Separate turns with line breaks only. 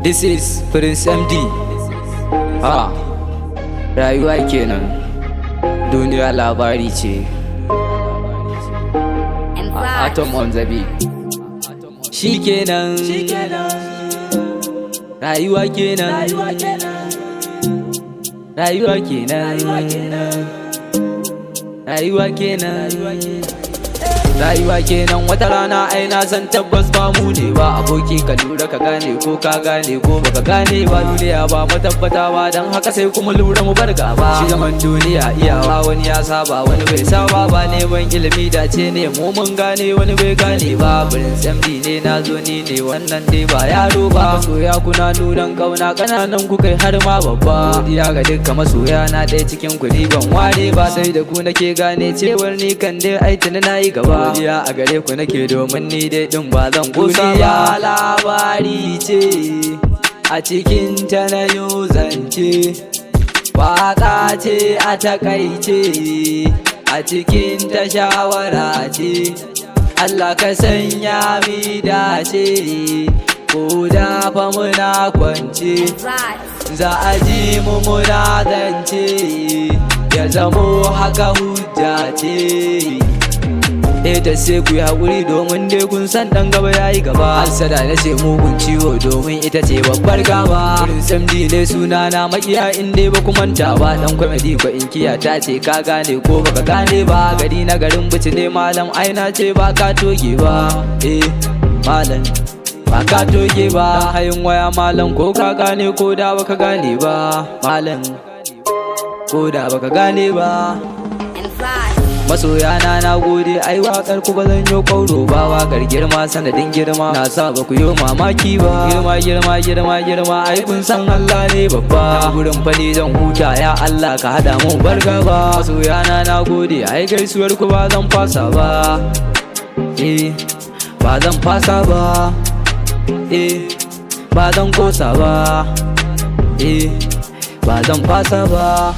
This is Prince MD. Rayuwa kenan, duniya labari ce. Atom on the beat. Shi kenan, rayuwa kenan, rayuwa kenan, rayuwa kenan. Rayuwa kenan wata rana ai na san tabbas ba mu ne ba. Aboki ka lura ka gane ko ka gane ko baka gane ba. Duniya ba matabbata ba, dan haka sai kuma lura mu bar gaba. Shi zaman duniya iyawa, wani ya saba wani bai saba ba. Neman ilimi dace ne mu mun gane wani bai gane ba. Prince MD ne na zo ni ne wannan dai ba yaro ba. Masoya kuna nunan kauna kananan ku kai har ma babba. Godiya ga dukkan masoya na ɗaya cikin ku ni ban ware ba. Sai da ku nake gane cewar ni kan dai ai tuni nayi gaba. Godiya a gare ku nake domin ni dai din ba zan kusa ba. Labari ce a cikin ta na yo zance, waƙa ce a takaice a cikin ta shawara ce. Allah ka sanya mi dace, ko da fa muna kwance za a ji mu muna zance, ya zamo haka hujja ce. Da sai ku yi haƙuri domin dai kun san ɗan gaba ya yi gaba. Hassada na ce mugun ciwo domin ita ce babbar gaba. Prince MD ne suna na makiya in dai ba ku manta ba. Dan comedy ko inkiya ta ce ka gane ko baka gane ba. Gari na garin bici ne malam aina ce ba ka toge ba. Malam ba ka toge ba. Hayin waya malam ko ka gane ko da baka gane ba. Malam ko da baka gane ba. Masoya na gode, ai waƙar ku ba zan yi kauro ba. Waƙar girma sanadin girma na sa ba ku yi mamaki ba. Girma ai kun san Allah ne babba. Gurin fani zan huta, ya Allah ka hada mu barka ba. Masoya na gode, ai gaisuwar ku ba zan fasa ba. Ba zan fasa ba. Ba zan kosa ba. Ba zan fasa ba.